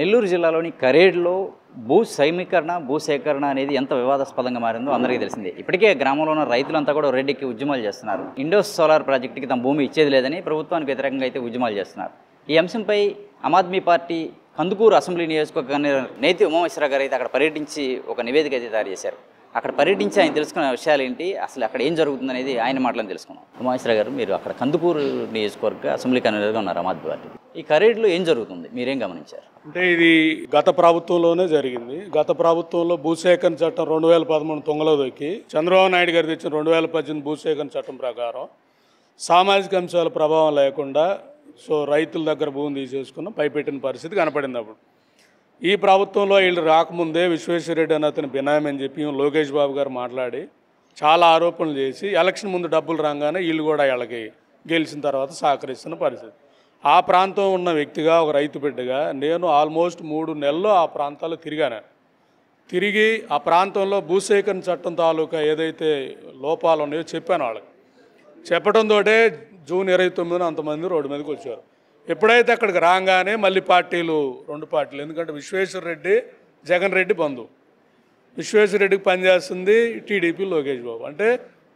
నెల్లూరు జిల్లాలోని కరేడ్లో భూ సమీకరణ భూసేకరణ అనేది ఎంత వివాదాస్పదంగా మారిందో అందరికీ తెలిసిందే. ఇప్పటికే గ్రామంలో ఉన్న రైతులంతా కూడా రెడ్డికి ఉద్యమాలు చేస్తున్నారు. ఇండోస్ సోలార్ ప్రాజెక్టుకి తమ భూమి ఇచ్చేది లేదని ప్రభుత్వానికి వ్యతిరేకంగా అయితే ఉద్యమాలు చేస్తున్నారు. ఈ అంశంపై ఆమ్ ఆద్మీ పార్టీ కందుకూరు అసెంబ్లీ నియోజకవర్గ నేతి ఉమామేశ్వర గారు అయితే అక్కడ పర్యటించి ఒక నివేదిక అయితే తయారు చేశారు. అక్కడ పర్యటించి ఆయన తెలుసుకున్న విషయాలు ఏంటి, అసలు అక్కడ ఏం జరుగుతుందనేది ఆయన మాటలను తెలుసుకున్నాం. ఉమామేశ్వర గారు, మీరు అక్కడ కందుకూరు నియోజకవర్గ అసెంబ్లీ కన్వీనర్గా ఉన్నారు ఆమ్ ఆద్మీ పార్టీ. ఈ కరేడ్లో ఏం జరుగుతుంది, మీరేం గమనించారు? అంటే ఇది గత ప్రభుత్వంలోనే జరిగింది. గత ప్రభుత్వంలో భూసేకరణ చట్టం 2013 తొంగలో దొక్కి చంద్రబాబు నాయుడు గారు తెచ్చిన 2018 భూసేకరణ చట్టం ప్రకారం సామాజిక అంశాల ప్రభావం లేకుండా రైతుల దగ్గర భూమిని తీసేసుకున్న పైపెట్టిన పరిస్థితి కనపడింది. అప్పుడు ఈ ప్రభుత్వంలో వీళ్ళు రాకముందే విశ్వేశ్వరరెడ్డి అని అతని బినామీ అని చెప్పి లోకేష్ బాబు గారు మాట్లాడి చాలా ఆరోపణలు చేసి ఎలక్షన్ ముందు డబ్బులు రాగానే వీళ్ళు కూడా వీళ్ళకి గెలిచిన తర్వాత సహకరిస్తున్న పరిస్థితి. ఆ ప్రాంతం ఉన్న వ్యక్తిగా, ఒక రైతు బిడ్డగా నేను ఆల్మోస్ట్ 3 నెలలు ఆ ప్రాంతాల్లో తిరిగాను. తిరిగి ఆ ప్రాంతంలో భూసేకరణ చట్టం తాలూకా ఏదైతే లోపాలు ఉన్నాయో చెప్పాను వాళ్ళకి. చెప్పడంతో జూన్ 29న అంతమంది రోడ్డు మీదకి వచ్చారు. ఎప్పుడైతే అక్కడికి రాగానే మళ్ళీ రెండు పార్టీలు, ఎందుకంటే విశ్వేశ్వరరెడ్డి జగన్ రెడ్డి బంధు, విశ్వేశ్వరరెడ్డికి పనిచేస్తుంది టీడీపీ లోకేష్ బాబు, అంటే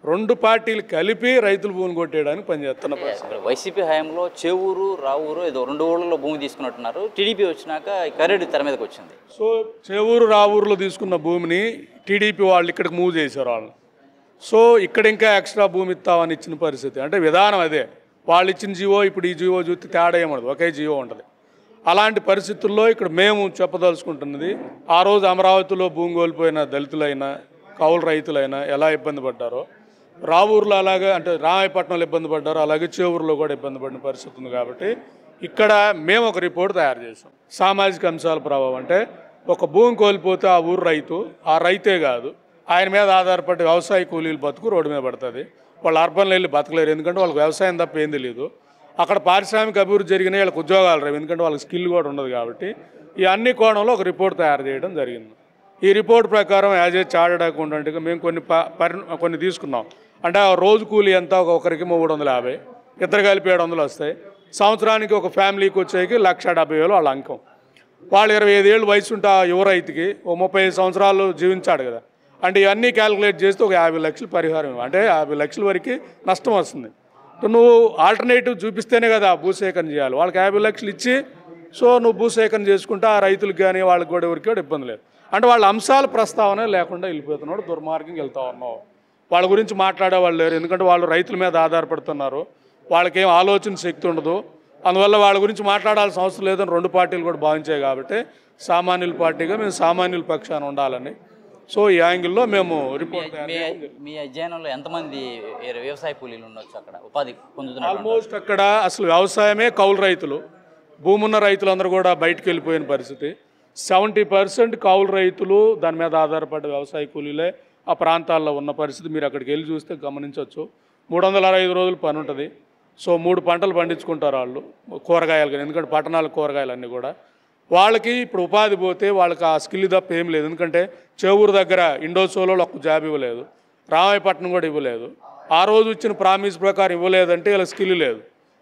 2 పార్టీలు కలిపి రైతుల భూమిని కొట్టేయడానికి పనిచేస్తున్న పరిస్థితి. వైసీపీ హయాంలో చేవూరు రావూరు ఏదో 2 ఊళ్ళలో భూమి తీసుకున్నట్టున్నారు. టీడీపీ వచ్చినాక కరేడ్ తెర మీదకి వచ్చింది. చేవూరు రావూరులో తీసుకున్న భూమిని టీడీపీ వాళ్ళు ఇక్కడికి మూవ్ చేశారు వాళ్ళని. ఇక్కడ ఇంకా ఎక్స్ట్రా భూమి ఇస్తామని ఇచ్చిన పరిస్థితి. అంటే విధానం అదే, వాళ్ళు ఇచ్చిన జీవో ఇప్పుడు ఈ జీవో చూస్తే తేడా ఏమడదు, ఒకే జీవో ఉంటుంది. అలాంటి పరిస్థితుల్లో ఇక్కడ మేము చెప్పదలుచుకుంటున్నది, ఆ రోజు అమరావతిలో భూమి కోల్పోయిన దళితులైనా కౌలు రైతులైనా ఎలా ఇబ్బంది పడ్డారో, రావూరులో అలాగే, అంటే రామాయపట్నంలో ఇబ్బంది పడ్డారో అలాగే చేవూరులో కూడా ఇబ్బంది పడిన పరిస్థితి ఉంది. కాబట్టి ఇక్కడ మేము ఒక రిపోర్ట్ తయారు చేసాం. సామాజిక అంశాల ప్రభావం అంటే ఒక భూమి కోల్పోతే ఆ ఊరు రైతు, ఆ రైతే కాదు ఆయన మీద ఆధారపడి వ్యవసాయ కూలీలు బతుకు రోడ్డు మీద పడుతుంది. వాళ్ళు అర్బన్లో వెళ్ళి బతకలేరు, ఎందుకంటే వాళ్ళకి వ్యవసాయం తప్ప ఏం తెలియదు. అక్కడ పారిశ్రామిక అభివృద్ధి జరిగినాయి, వాళ్ళకి ఉద్యోగాలు రావు, ఎందుకంటే వాళ్ళకి స్కిల్ కూడా ఉండదు. కాబట్టి ఈ అన్ని కోణంలో ఒక రిపోర్ట్ తయారు చేయడం జరిగింది. ఈ రిపోర్ట్ ప్రకారం యాజ్ ఏ చార్టర్డ్ అకౌంటెంట్గా మేము కొన్ని తీసుకున్నాం. అంటే రోజు కూలీ ఎంత, ఒకరికి 350, ఇద్దరు కలిపి 700 వస్తాయి. సంవత్సరానికి ఒక ఫ్యామిలీకి వచ్చేకి 1,70,000 వాళ్ళ అంకం. వాళ్ళు 25 ఏళ్ళు వయసు ఉంటే ఆ యువ రైతుకి 35 సంవత్సరాలు జీవించాడు కదా. అంటే ఇవన్నీ క్యాలిక్యులేట్ చేస్తే ఒక 50 లక్షలు పరిహారం, అంటే 50 లక్షల వరకు నష్టం వస్తుంది. నువ్వు ఆల్టర్నేటివ్ చూపిస్తేనే కదా భూసేకరణ చేయాలి. వాళ్ళకి 50 లక్షలు ఇచ్చి నువ్వు భూసేకరణ చేసుకుంటే ఆ రైతులకు కానీ వాళ్ళకి కూడా ఎవరికి కూడా ఇబ్బంది లేదు. అంటే వాళ్ళ అంశాల ప్రస్తావన లేకుండా వెళ్ళిపోతున్నాడు, దుర్మార్గంగా వెళ్తా ఉన్నావు. వాళ్ళ గురించి మాట్లాడేవాళ్ళు లేరు, ఎందుకంటే వాళ్ళు రైతుల మీద ఆధారపడుతున్నారు, వాళ్ళకేం ఆలోచన శక్తి ఉండదు. అందువల్ల వాళ్ళ గురించి మాట్లాడాల్సిన అవసరం లేదని 2 పార్టీలు కూడా భావించాయి. కాబట్టి సామాన్యుల పార్టీగా మేము సామాన్యుల పక్షాన ఉండాలని ఈ యాంగిల్లో మేము రిపోర్ట్. మీ అధ్యయనంలో ఎంతమంది వ్యవసాయ కూలీలు ఉండొచ్చు అక్కడ ఉపాధి పొందుతున్నారు? ఆల్మోస్ట్ అక్కడ అసలు వ్యవసాయమే కౌలు రైతులు, భూమి ఉన్న రైతులందరూ కూడా బయటకు వెళ్ళిపోయిన పరిస్థితి. 70% కౌలు రైతులు దాని మీద ఆధారపడ్డ వ్యవసాయ కూలీలే ఆ ప్రాంతాల్లో ఉన్న పరిస్థితి మీరు అక్కడికి వెళ్ళి చూస్తే గమనించవచ్చు. 365 రోజులు పని ఉంటుంది. 3 పంటలు పండించుకుంటారు వాళ్ళు, కూరగాయలు కానీ, ఎందుకంటే పట్టణాల కూరగాయలు అన్నీ కూడా. వాళ్ళకి ఇప్పుడు ఉపాధి పోతే వాళ్ళకి ఆ స్కిల్ తప్ప ఏం లేదు. ఎందుకంటే చేవూరు దగ్గర ఇండోసోలో ఒక్క జాబ్ ఇవ్వలేదు, రామాయపట్నం కూడా ఇవ్వలేదు. ఆ రోజు ఇచ్చిన ప్రామిస్ ప్రకారం ఇవ్వలేదంటే ఇలా స్కిల్ లేదు.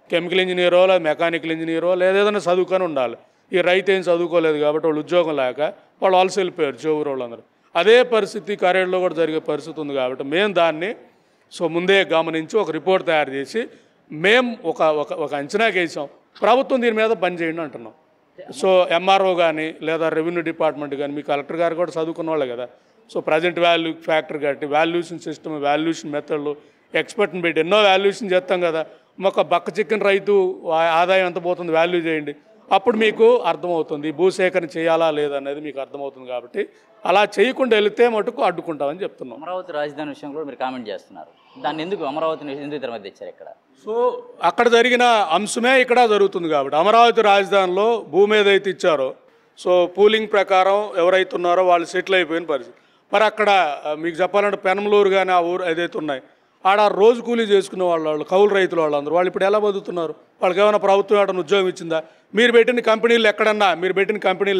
కెమికల్ ఇంజనీరో లేదా మెకానికల్ ఇంజనీరో లేదా ఏదైనా చదువుకొని ఉండాలి. ఈ రైతు ఏం చదువుకోలేదు కాబట్టి వాళ్ళు ఉద్యోగం లేక వాళ్ళు వలస వెళ్ళిపోయారు చేవూరు వాళ్ళందరూ. అదే పరిస్థితి కరేడ్లో కూడా జరిగే పరిస్థితి ఉంది. కాబట్టి మేము దాన్ని ముందే గమనించి ఒక రిపోర్ట్ తయారు చేసి మేము ఒక అంచనాకి వేసాం. ప్రభుత్వం దీని మీద పని చేయండి అంటున్నాం. ఎంఆర్ఓ కానీ లేదా రెవెన్యూ డిపార్ట్మెంట్ కానీ, మీ కలెక్టర్ గారు కూడా చదువుకున్న వాళ్ళే కదా. ప్రజెంట్ వాల్యూ ఫ్యాక్టర్ కట్టి వాల్యూషన్ సిస్టమ్, వాల్యూషన్ మెథడ్లు, ఎక్స్పర్ట్ని పెట్టి ఎన్నో వాల్యూషన్ చేస్తాం కదా. ఒక బక్క చికెన్ రైతు ఆదాయం ఎంత పోతుంది వాల్యూ చేయండి, అప్పుడు మీకు అర్థమవుతుంది భూసేకరణ చేయాలా లేదా అనేది మీకు అర్థమవుతుంది. కాబట్టి అలా చేయకుండా వెళితే మటుకు అడ్డుకుంటామని చెప్తున్నాం. అమరావతి రాజధాని విషయంలో మీరు కామెంట్ చేస్తున్నారు, దాన్ని ఎందుకు అమరావతిని ఎందుకు తెర మీద తెచ్చారు? ఇక్కడ అక్కడ జరిగిన అంశమే ఇక్కడ జరుగుతుంది. కాబట్టి అమరావతి రాజధానిలో భూమి ఏదైతే ఇచ్చారో పూలింగ్ ప్రకారం ఎవరైతే ఉన్నారో వాళ్ళు సెటిల్ అయిపోయిన పరిస్థితి. మరి అక్కడ మీకు చెప్పాలంటే పెనమలూరు కానీ ఆ ఊరు ఏదైతే ఉన్నాయి ఆడ రోజు కూలీ చేసుకునే వాళ్ళు కౌలు రైతులు వాళ్ళందరూ వాళ్ళు ఇప్పుడు ఎలా బతుకుతున్నారు? వాళ్ళకి ఏమైనా ప్రభుత్వం ఏమైనా ఉద్యోగం ఇచ్చిందా? మీరు పెట్టిన కంపెనీలు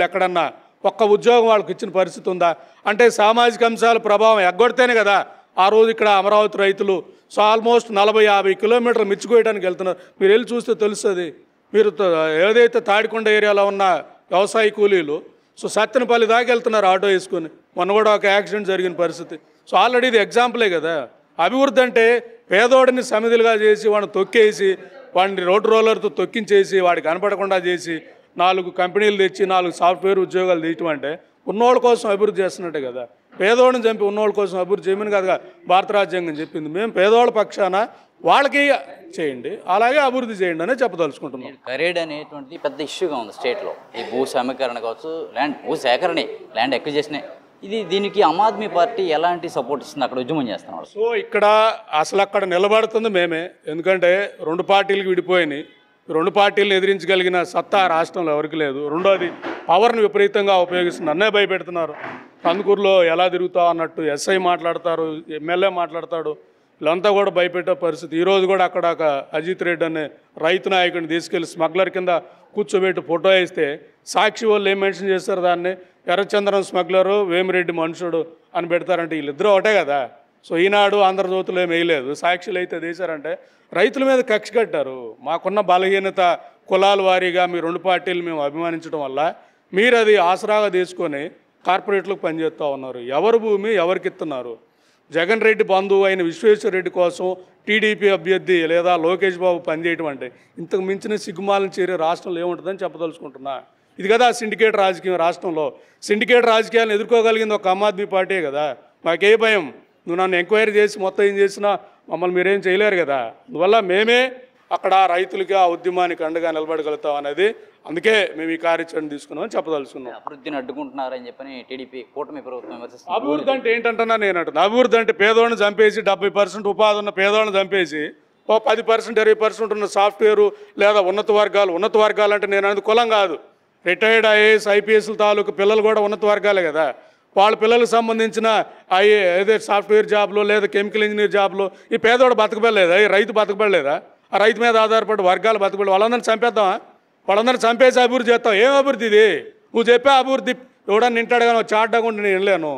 ఎక్కడన్నా ఒక్క ఉద్యోగం వాళ్ళకి ఇచ్చిన పరిస్థితి ఉందా? అంటే సామాజిక అంశాల ప్రభావం ఎగ్గొడితేనే కదా ఆ రోజు ఇక్కడ అమరావతి రైతులు ఆల్మోస్ట్ 40-50 కిలోమీటర్లు మిర్చి కోయడానికి వెళ్తున్నారు. మీరు వెళ్ళి చూస్తే తెలుస్తుంది. మీరు ఏదైతే తాడికొండ ఏరియాలో ఉన్న వ్యవసాయ కూలీలు. సో సత్తెనపల్లి దాకా వెళ్తున్నారు ఆటో వేసుకొని. మొన్న కూడా ఒక యాక్సిడెంట్ జరిగిన పరిస్థితి. సో ఆల్రెడీ ఇది ఎగ్జాంపులే కదా. అభివృద్ధి అంటే పేదోడిని సమిధులుగా చేసి వాడిని తొక్కేసి వాడిని రోడ్డు రోలర్తో తొక్కించేసి వాడికి కనపడకుండా చేసి 4 కంపెనీలు తెచ్చి 4 సాఫ్ట్వేర్ ఉద్యోగాలు తీయటం అంటే ఉన్నోళ్ళ కోసం అభివృద్ధి చేస్తున్నట్టే కదా. పేదోడిని చంపి ఉన్నోళ్ళ కోసం అభివృద్ధి చేయమని కదా భారత రాజ్యాంగం చెప్పింది. మేము పేదోళ్ళ పక్షాన వాళ్ళకి చేయండి, అలాగే అభివృద్ధి చేయండి అనే చెప్పదలుచుకుంటున్నాం. కరేడ్ అనేటువంటి పెద్ద ఇష్యూగా ఉంది స్టేట్లో. ఈ భూ సమీకరణ కావచ్చు, భూ సేకరణే, ల్యాండ్ ఎక్విజిషనే. దీనికి ఆమ్ ఆద్మీ పార్టీ ఎలాంటి సపోర్ట్ ఇస్తుంది? అక్కడ ఉద్యమం చేస్తున్నారు. సో ఇక్కడ అక్కడ నిలబడుతుంది మేమే. ఎందుకంటే 2 పార్టీలకు విడిపోయినాయి. 2 పార్టీలను ఎదిరించగలిగిన సత్తా రాష్ట్రంలో ఎవరికి లేదు. రెండోది పవర్ని విపరీతంగా ఉపయోగిస్తుంది. నన్నే భయపెడుతున్నారు. కందుకూరులో ఎలా తిరుగుతావు అన్నట్టు ఎస్ఐ మాట్లాడతారు, ఎమ్మెల్యే మాట్లాడతాడు. వీళ్ళంతా కూడా భయపెట్టే పరిస్థితి. ఈరోజు కూడా అక్కడ ఒక అజిత్ రెడ్డి అనే రైతు నాయకుడిని తీసుకెళ్లి స్మగ్లర్ కింద కూర్చోబెట్టి ఫోటో వేస్తే సాక్షి వాళ్ళు ఏం మెన్షన్ చేస్తారు? దాన్ని ఎర్రచంద్రం స్మగ్లరు, వేమిరెడ్డి మనుషుడు అని పెడతారంటే వీళ్ళిద్దరూ ఒకటే కదా. సో ఈనాడు ఆంధ్రజ్యోతులు ఏమి వేయలేదు, సాక్షులు అయితే తీశారంటే రైతుల మీద కక్ష కట్టారు. మాకున్న బలహీనత కులాల వారీగా మీ 2 పార్టీలు మేము అభిమానించడం వల్ల మీరు అది ఆసరాగా తీసుకొని కార్పొరేట్లకు పనిచేస్తూ ఉన్నారు. ఎవరు భూమి ఎవరికి ఇస్తున్నారు? జగన్ రెడ్డి బంధువు అయిన విశ్వేశ్వర రెడ్డి కోసం టీడీపీ అభ్యర్థి లేదా లోకేష్ బాబు పనిచేయడం అంటే ఇంతకు మించిన సిగ్గుమాలను చేరే రాష్ట్రంలో ఏముంటుందని చెప్పదలుచుకుంటున్నా. ఇది కదా సిండికేట్ రాజకీయం. రాష్ట్రంలో సిండికేట్ రాజకీయాలను ఎదుర్కోగలిగింది ఒక ఆమ్ ఆద్మీ పార్టీ కదా. మాకే భయం? నువ్వు నన్ను ఎంక్వైరీ చేసి మొత్తం ఏం చేసినా మమ్మల్ని మీరేం చేయలేరు కదా. అందువల్ల మేమే అక్కడ రైతులకి ఆ ఉద్యమానికి అండగా నిలబడగలుగుతాం అనేది. అందుకే మేము ఈ కార్యాచరణ తీసుకున్నామని చెప్పదలుచుకున్నాం. అభివృద్ధిని అడ్డుకుంటున్నారని చెప్పని టీడీపీ కూటమి ప్రభుత్వం. అభివృద్ధి అంటే ఏంటంటున్నా నేను అంటున్నా. అభివృద్ధి అంటే పేదోళ్ళని చంపేసి 70% ఉపాధి ఉన్న పేదోళ్ళని చంపేసి 10% 20% ఉన్న సాఫ్ట్వేరు లేదా ఉన్నత వర్గాలు అంటే నేను అనేది కులం కాదు. రిటైర్డ్ ఐఏఎస్ ఐపీఎస్ల తాలూకు పిల్లలు కూడా ఉన్నత వర్గాలే కదా. వాళ్ళ పిల్లలకు సంబంధించిన ఏదో సాఫ్ట్వేర్ జాబ్లో లేదా కెమికల్ ఇంజనీర్ జాబ్లో ఈ పేదోడు బతకబడలేదా? ఈ రైతు బతకబడలేదా? ఆ రైతు మీద ఆధారపడి వర్గాలు బతకబడి వాళ్ళందరినీ చంపేద్దామా? వాళ్ళందరినీ చంపేసి అభివృద్ధి చేస్తాం. ఏం అభివృద్ధి ఇది? నువ్వు చెప్పే అభివృద్ధి ఎవడన్నా వింటాడు కానీ చాటకుండా నేను వినలేను.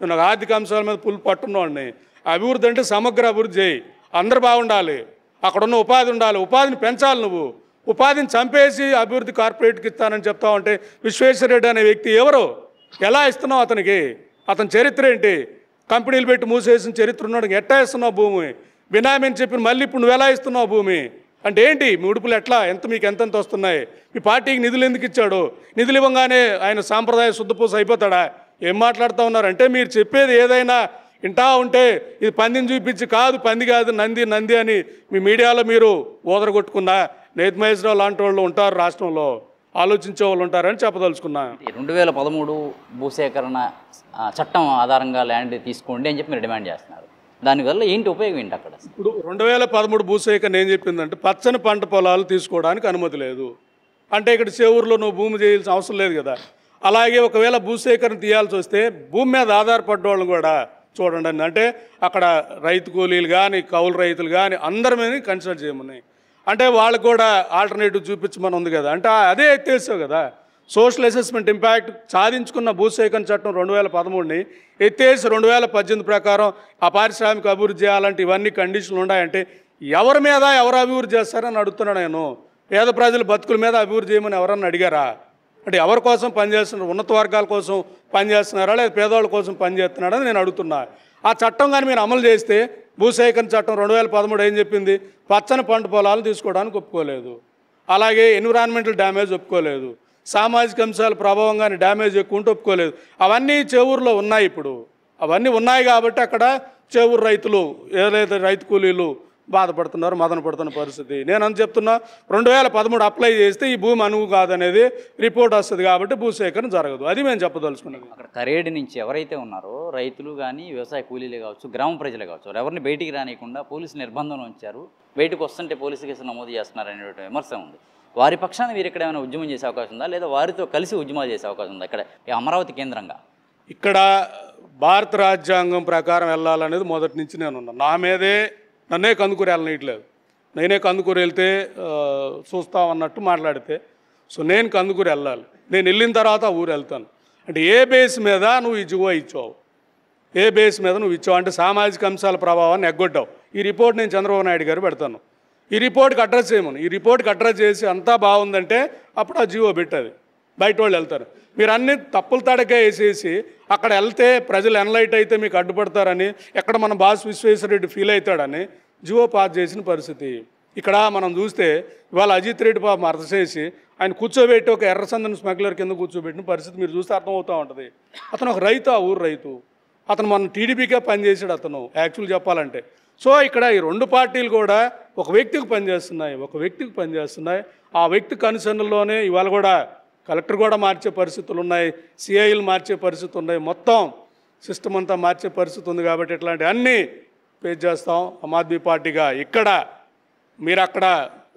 నేను ఒక ఆర్థిక అంశాల మీద పుల్ పట్టున్నవాడిని. అభివృద్ధి అంటే సమగ్ర అభివృద్ధి చేయి. అందరు బాగుండాలి, అక్కడున్న ఉపాధి ఉండాలి, ఉపాధిని పెంచాలి. నువ్వు ఉపాధిని చంపేసి అభివృద్ధి కార్పొరేట్కి ఇస్తానని చెప్తావు అంటే విశ్వేశ్వర రెడ్డి అనే వ్యక్తి ఎవరు? ఎలా ఇస్తున్నావు అతనికి? అతని చరిత్ర ఏంటి? కంపెనీలు పెట్టి మూసేసిన చరిత్ర ఉన్నాడు. ఎట్టా ఇస్తున్నావు భూమి? బినామీ అని చెప్పి మళ్ళీ ఇప్పుడు నువ్వు ఎలా ఇస్తున్నావు భూమి అంటే ఏంటి? మీ ఉడుపులు ఎట్లా మీకు ఎంతెంత వస్తున్నాయి? మీ పార్టీకి నిధులు ఎందుకు ఇచ్చాడు? నిధులు ఇవ్వగానే ఆయన సాంప్రదాయ శుద్ధపూస అయిపోతాడా? ఏం మాట్లాడుతూ ఉన్నారంటే మీరు చెప్పేది ఏదైనా వింటా ఉంటే ఇది పందిని చూపించి కాదు, పంది కాదు, నంది అని మీ మీడియాలో మీరు ఓదరగొట్టుకున్నా నేతి మహేశ్వరరావు లాంటి వాళ్ళు ఉంటారు, రాష్ట్రంలో ఆలోచించే వాళ్ళు ఉంటారని చెప్పదలుచుకున్నా. 2013 భూసేకరణ చట్టం ఆధారంగా ల్యాండ్ తీసుకోండి అని చెప్పి మీరు డిమాండ్ చేస్తున్నారు. దానివల్ల ఏంటి ఉపయోగం ఏంటి అక్కడ? ఇప్పుడు 2013 భూసేకరణ ఏం చెప్పిందంటే పచ్చని పంట పొలాలు తీసుకోవడానికి అనుమతి లేదు అంటే ఇక్కడ చెవురులో నువ్వు భూమి చేయాల్సిన అవసరం లేదు కదా. అలాగే ఒకవేళ భూసేకరణ తీయాల్సి వస్తే భూమి మీద ఆధారపడ్డ వాళ్ళు కూడా చూడండి అని అంటే అక్కడ రైతు కూలీలు కానీ కౌలు రైతులు కానీ అందరి మీద కన్సల్ట్ చేయమని అంటే వాళ్ళకు కూడా ఆల్టర్నేటివ్ చూపించమని ఉంది కదా. అంటే అదే ఎత్తేసావు కదా. సోషల్ అసెస్మెంట్ ఇంపాక్ట్ సాధించుకున్న భూసేకరణ చట్టం 2013ని ఎత్తేసి 2018 ప్రకారం ఆ పారిశ్రామిక అభివృద్ధి చేయాలంటే ఇవన్నీ కండిషన్లు ఉన్నాయంటే ఎవరి మీద ఎవరు అభివృద్ధి చేస్తారని అడుగుతున్నాను నేను. పేద ప్రజల బతుకుల మీద అభివృద్ధి చేయమని ఎవరన్నా అడిగారా? అంటే ఎవరి కోసం పనిచేస్తున్నారు? ఉన్నత వర్గాల కోసం పనిచేస్తున్నారా లేదా పేదవాళ్ళ కోసం పనిచేస్తున్నారని నేను అడుగుతున్నా. ఆ చట్టం కానీ మీరు అమలు చేస్తే భూసేకరణ చట్టం 2013 ఏం చెప్పింది? పచ్చని పంట పొలాలు తీసుకోవడానికి ఒప్పుకోలేదు, అలాగే ఎన్విరాన్మెంటల్ డ్యామేజ్ ఒప్పుకోలేదు, సామాజిక అంశాల ప్రభావంగానే డ్యామేజ్ ఎక్కువ ఉంటే ఒప్పుకోలేదు. అవన్నీ చెవురులో ఉన్నాయి. ఇప్పుడు అవన్నీ ఉన్నాయి కాబట్టి అక్కడ చెవురు రైతులు ఏదైతే రైతు కూలీలు బాధపడుతున్నారు, మదన పడుతున్న పరిస్థితి. నేను అని చెప్తున్నా 2013 అప్లై చేస్తే ఈ భూమి అనువు కాదనేది రిపోర్ట్ వస్తుంది కాబట్టి భూసేకరణ జరగదు. అది మేము చెప్పదలుచుకున్నాం. అక్కడ కరేడ్ నుంచి ఎవరైతే ఉన్నారో రైతులు కానీ వ్యవసాయ కూలీలే కావచ్చు, గ్రామ ప్రజలే కావచ్చు, ఎవరిని బయటికి రానియకుండా పోలీసు నిర్బంధంలో ఉంచారు. బయటకు వస్తుంటే పోలీసు కేసు నమోదు చేస్తున్నారనే విమర్శ ఉంది. వారి పక్షాన మీరు ఇక్కడ ఏమైనా ఉద్యమం చేసే అవకాశం ఉందా లేదా వారితో కలిసి ఉద్యమాలు చేసే అవకాశం ఉందా ఇక్కడ అమరావతి కేంద్రంగా? ఇక్కడ భారత రాజ్యాంగం ప్రకారం వెళ్ళాలనేది మొదటి నుంచి నేను ఉన్నా. నా మీదే నన్నే కందుకూరు వెళ్ళనీయట్లేదు. నేనే కందుకూరు వెళ్తే చూస్తామన్నట్టు మాట్లాడితే సో నేను కందుకూరు వెళ్ళాలి. నేను వెళ్ళిన తర్వాత ఊరు వెళ్తాను అంటే ఏ బేస్ మీద నువ్వు ఈ జివో ఇచ్చావు? ఏ బేస్ మీద నువ్వు ఇచ్చావు అంటే సామాజిక అంశాల ప్రభావాన్ని ఎగ్గొట్టావు. ఈ రిపోర్ట్ నేను చంద్రబాబు నాయుడు గారు పెడతాను. ఈ రిపోర్ట్కి అడ్రస్ చేయమని, ఈ రిపోర్ట్కి అడ్రస్ చేసి అంతా బాగుందంటే అప్పుడు ఆ జివో పెట్టది. బయట వాళ్ళు వెళ్తారు. మీరు అన్ని తప్పుల తడకే వేసేసి అక్కడ వెళ్తే ప్రజలు ఎన్లైట్ అయితే మీకు అడ్డుపడతారని, ఎక్కడ మన బాస్ విశ్వేశ్వరరెడ్డి ఫీల్ అవుతాడని జివో పాస్ చేసిన పరిస్థితి. ఇక్కడ మనం చూస్తే ఇవాళ అజిత్ రెడ్డి పాపం అర్థం చేసి ఆయన కూర్చోబెట్టి ఒక ఎర్రసందన స్మగ్లర్ కింద కూర్చోబెట్టిన పరిస్థితి మీరు చూస్తే అర్థమవుతూ ఉంటుంది. అతను ఒక రైతు, ఆ ఊరు రైతు. అతను మన టీడీపీకే పనిచేసాడు అతను యాక్చువల్ చెప్పాలంటే. సో ఇక్కడ ఈ రెండు పార్టీలు కూడా ఒక వ్యక్తికి పనిచేస్తున్నాయి. ఆ వ్యక్తి కన్సర్న్లోనే ఇవాళ కూడా కలెక్టర్ కూడా మార్చే పరిస్థితులు ఉన్నాయి, సిఐలు మార్చే పరిస్థితులు ఉన్నాయి, మొత్తం సిస్టమ్ అంతా మార్చే పరిస్థితి ఉంది. కాబట్టి ఇట్లాంటి అన్నీ ఫేస్ చేస్తాం ఆమ్ ఆద్మీ పార్టీగా. ఇక్కడ మీరు అక్కడ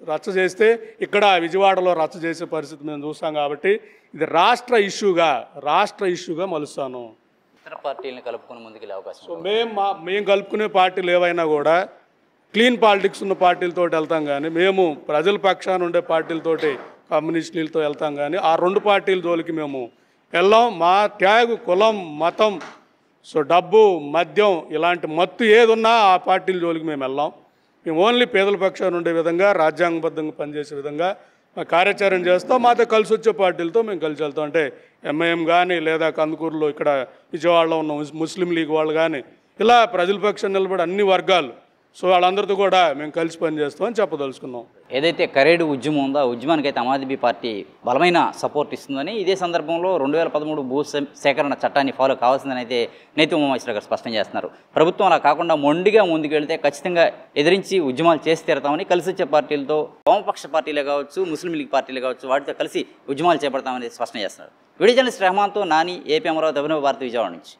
రచ్చ చేస్తే ఇక్కడ విజయవాడలో రచ్చ చేసే పరిస్థితి మేము చూస్తాం. కాబట్టి ఇది రాష్ట్ర ఇష్యూగా మలుస్తాను. ఇతర పార్టీలను కలుపుకొని ముందుకెళ్ళే అవకాశం. సో మేము కలుపుకునే పార్టీలు ఏవైనా కూడా క్లీన్ పాలిటిక్స్ ఉన్న పార్టీలతో వెళ్తాం, కానీ మేము ప్రజల పక్షాన ఉండే పార్టీలతోటి కమ్యూనిస్టులతో వెళ్తాం, కానీ ఆ రెండు పార్టీల జోలికి మేము వెళ్ళాం. మా ట్యాగ్ కులం, మతం, సో డబ్బు, మద్యం ఇలాంటి మత్తు ఏదున్నా ఆ పార్టీల జోలికి మేము వెళ్ళాం. మేము ఓన్లీ పేదల పక్షాన ఉండే విధంగా, రాజ్యాంగబద్ధంగా పనిచేసే విధంగా కార్యాచరణ చేస్తాం. మాతో కలిసి వచ్చే పార్టీలతో మేము కలిసి వెళ్తాం. అంటే ఎంఐఎం కానీ, లేదా కందుకూరులో ఇక్కడ విజయవాడలో ఉన్న ముస్లిం లీగ్ వాళ్ళు కానీ, ఇలా ప్రజల పక్షాన నిలబడి అన్ని వర్గాలు, సో వాళ్ళందరితో కూడా మేము కలిసి పనిచేస్తామని చెప్పదలుచుకున్నాం. ఏదైతే కరేడు ఉద్యమం ఉందో ఆ ఉద్యమానికి అయితే ఆమ్ ఆద్మీ పార్టీ బలమైన సపోర్ట్ ఇస్తుందని, ఇదే సందర్భంలో 2013 భూ సేకరణ చట్టాన్ని ఫాలో కావాల్సిందని అయితే నేతి ఉమామహేశ్వర గారు స్పష్టం చేస్తున్నారు. ప్రభుత్వం అలా కాకుండా మొండిగా ముందుకెళ్తే ఖచ్చితంగా ఎదిరించి ఉద్యమాలు చేసి తీరతామని, కలిసి వచ్చే పార్టీలతో వామపక్ష పార్టీలే కావచ్చు, ముస్లిం లీగ్ పార్టీలే కావచ్చు, వాటితో కలిసి ఉద్యమాలు చేపడతామని స్పష్టం చేస్తున్నారు. వీడియో జర్నలిస్ట్ రెహమాన్తో నాని, ఏపీ అమరావతి, అభినవ భారతి, విజయవాడ నుంచి.